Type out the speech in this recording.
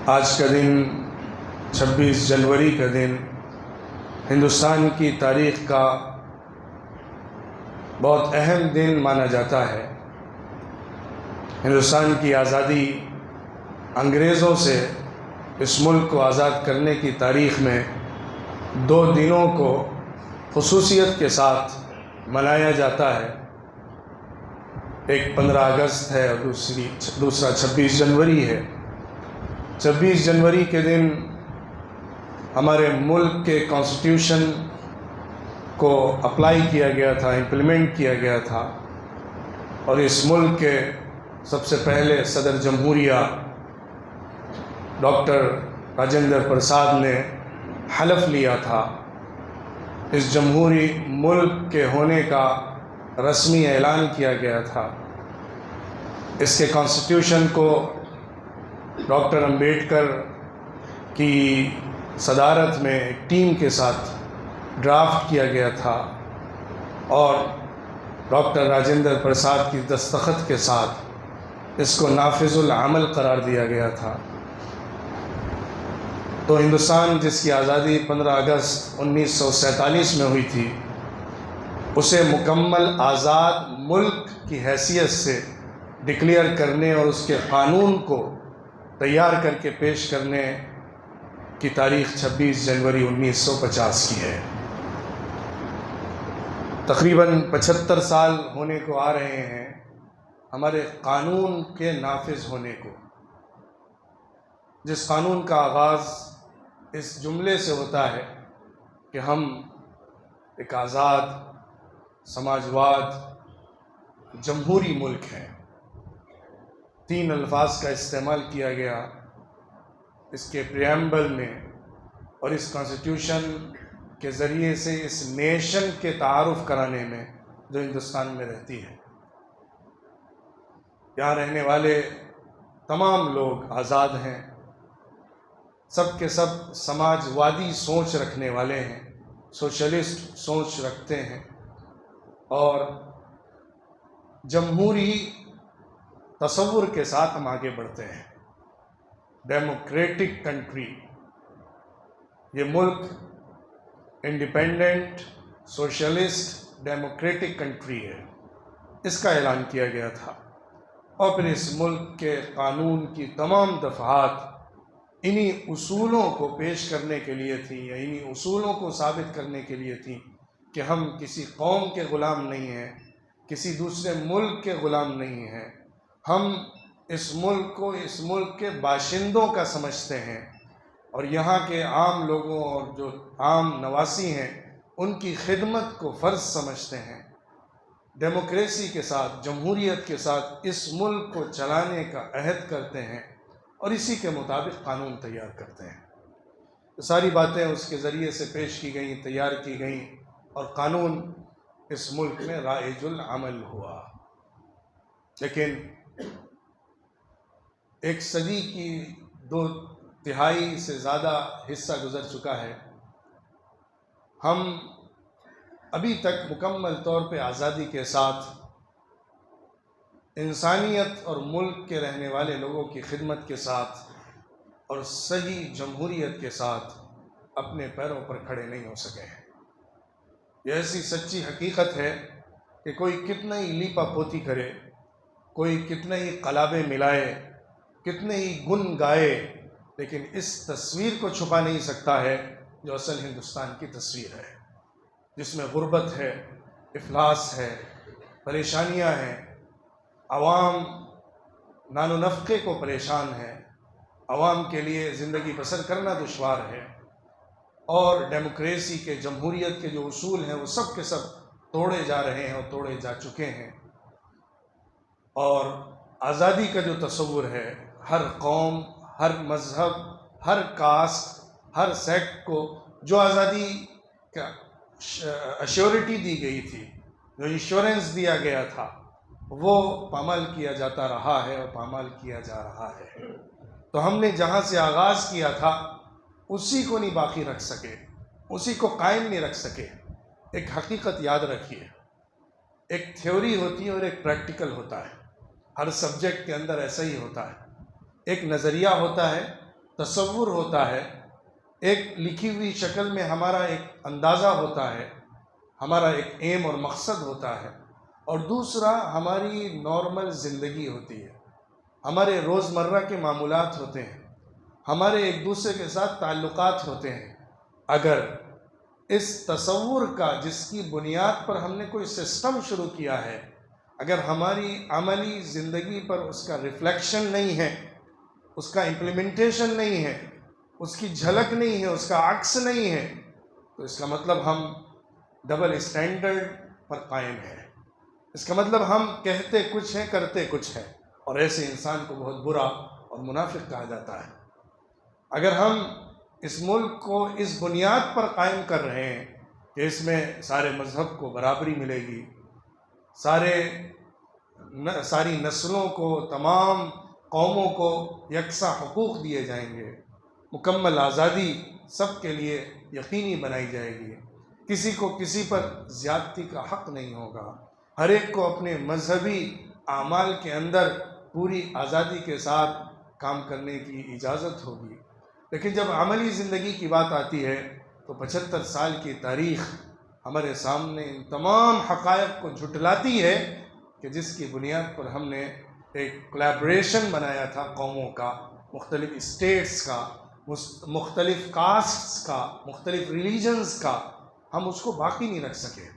آج کا دن 26 جنوری کا دن ہندوستان کی تاریخ کا بہت اہم دن مانا جاتا ہے۔ ہندوستان کی آزادی انگریزوں سے اس ملک کو آزاد کرنے کی تاریخ میں 2 دنوں کو خصوصیت کے ساتھ منایا جاتا ہے۔ ایک 15 اگست ہے اور دوسرا 26 جنوری ہے۔ 26 جنوری کے دن ہمارے ملک کے کانسٹیٹیوشن کو اپلائی کیا گیا تھا، امپلیمنٹ کیا گیا تھا، اور اس ملک کے سب سے پہلے صدر جمہوریہ ڈاکٹر راجندر پرساد نے حلف لیا تھا۔ اس جمہوری ملک کے ہونے کا رسمی اعلان کیا گیا تھا۔ اس کے کانسٹیٹیوشن کو ڈاکٹر امبیڈکر کی صدارت میں ایک ٹیم کے ساتھ ڈرافٹ کیا گیا تھا اور ڈاکٹر راجندر پرساد کی دستخط کے ساتھ اس کو نافذ العمل قرار دیا گیا تھا۔ تو ہندوستان جس کی آزادی 15 اگست 1947 میں ہوئی تھی، اسے مکمل آزاد ملک کی حیثیت سے ڈکلیئر کرنے اور اس کے قانون کو تیار کر کے پیش کرنے کی تاریخ 26 جنوری 1950 کی ہے۔ تقریباً 75 سال ہونے کو آ رہے ہیں ہمارے قانون کے نافذ ہونے کو، جس قانون کا آغاز اس جملے سے ہوتا ہے کہ ہم ایک آزاد سماجواد جمہوری ملک ہیں۔ 3 الفاظ کا استعمال کیا گیا اس کے پریامبل میں اور اس کانسٹیٹیوشن کے ذریعے سے اس نیشن کے تعارف کرانے میں جو ہندوستان میں رہتی ہے۔ یہاں رہنے والے تمام لوگ آزاد ہیں، سب کے سب سماجوادی سوچ رکھنے والے ہیں، سوشلسٹ سوچ رکھتے ہیں اور جمہوری تصور کے ساتھ ہم آگے بڑھتے ہیں۔ ڈیموکریٹک کنٹری، یہ ملک انڈیپینڈنٹ سوشلسٹ ڈیموکریٹک کنٹری ہے، اس کا اعلان کیا گیا تھا۔ اور پھر اس ملک کے قانون کی تمام دفعات انہی اصولوں کو پیش کرنے کے لیے تھیں یا انہی اصولوں کو ثابت کرنے کے لیے تھیں کہ ہم کسی قوم کے غلام نہیں ہیں، کسی دوسرے ملک کے غلام نہیں ہیں، ہم اس ملک کو اس ملک کے باشندوں کا سمجھتے ہیں اور یہاں کے عام لوگوں اور جو عام نواسی ہیں ان کی خدمت کو فرض سمجھتے ہیں۔ ڈیموکریسی کے ساتھ، جمہوریت کے ساتھ اس ملک کو چلانے کا عہد کرتے ہیں اور اسی کے مطابق قانون تیار کرتے ہیں۔ ساری باتیں اس کے ذریعے سے پیش کی گئیں، تیار کی گئیں اور قانون اس ملک میں رائج العمل ہوا۔ لیکن 1 صدی کی 2 تہائی سے زیادہ حصہ گزر چکا ہے، ہم ابھی تک مکمل طور پہ آزادی کے ساتھ انسانیت اور ملک کے رہنے والے لوگوں کی خدمت کے ساتھ اور صحیح جمہوریت کے ساتھ اپنے پیروں پر کھڑے نہیں ہو سکے ہیں۔ یہ ایسی سچی حقیقت ہے کہ کوئی کتنا ہی لیپا پوتی کرے، کوئی کتنے ہی قلابے ملائے، کتنے ہی گن گائے، لیکن اس تصویر کو چھپا نہیں سکتا ہے جو اصل ہندوستان کی تصویر ہے، جس میں غربت ہے، افلاس ہے، پریشانیاں ہیں، عوام نان و نفقے کو پریشان ہے، عوام کے لیے زندگی بسر کرنا دشوار ہے، اور ڈیموکریسی کے، جمہوریت کے جو اصول ہیں وہ سب کے سب توڑے جا رہے ہیں اور توڑے جا چکے ہیں۔ اور آزادی کا جو تصور ہے، ہر قوم، ہر مذہب، ہر کاسٹ، ہر سیکٹ کو جو آزادی کا ایشورٹی دی گئی تھی، جو انشورنس دیا گیا تھا، وہ پامال کیا جاتا رہا ہے اور پامال کیا جا رہا ہے۔ تو ہم نے جہاں سے آغاز کیا تھا اسی کو نہیں باقی رکھ سکے، اسی کو قائم نہیں رکھ سکے۔ ایک حقیقت یاد رکھیے، ایک تھیوری ہوتی ہے اور ایک پریکٹیکل ہوتا ہے۔ ہر سبجیکٹ کے اندر ایسا ہی ہوتا ہے۔ ایک نظریہ ہوتا ہے تصور ہوتا ہے، ایک لکھی ہوئی شکل میں ہمارا ایک اندازہ ہوتا ہے، ہمارا ایک ایم اور مقصد ہوتا ہے، اور دوسرا ہماری نارمل زندگی ہوتی ہے، ہمارے روزمرہ کے معمولات ہوتے ہیں، ہمارے ایک دوسرے کے ساتھ تعلقات ہوتے ہیں۔ اگر اس تصور کا، جس کی بنیاد پر ہم نے کوئی سسٹم شروع کیا ہے، اگر ہماری عملی زندگی پر اس کا ریفلیکشن نہیں ہے، اس کا امپلیمنٹیشن نہیں ہے، اس کی جھلک نہیں ہے، اس کا عکس نہیں ہے، تو اس کا مطلب ہم ڈبل اسٹینڈرڈ پر قائم ہیں۔ اس کا مطلب ہم کہتے کچھ ہیں، کرتے کچھ ہیں، اور ایسے انسان کو بہت برا اور منافق کہا جاتا ہے۔ اگر ہم اس ملک کو اس بنیاد پر قائم کر رہے ہیں کہ اس میں سارے مذہب کو برابری ملے گی، ساری نسلوں کو، تمام قوموں کو یکساں حقوق دیے جائیں گے، مکمل آزادی سب کے لیے یقینی بنائی جائے گی، کسی کو کسی پر زیادتی کا حق نہیں ہوگا، ہر ایک کو اپنے مذہبی اعمال کے اندر پوری آزادی کے ساتھ کام کرنے کی اجازت ہوگی، لیکن جب عملی زندگی کی بات آتی ہے تو 75 سال کی تاریخ ہمارے سامنے ان تمام حقائق کو جھٹلاتی ہے کہ جس کی بنیاد پر ہم نے ایک کولیبریشن بنایا تھا قوموں کا، مختلف اسٹیٹس کا، مختلف کاسٹس کا، مختلف ریلیجنز کا، ہم اس کو باقی نہیں رکھ سکے۔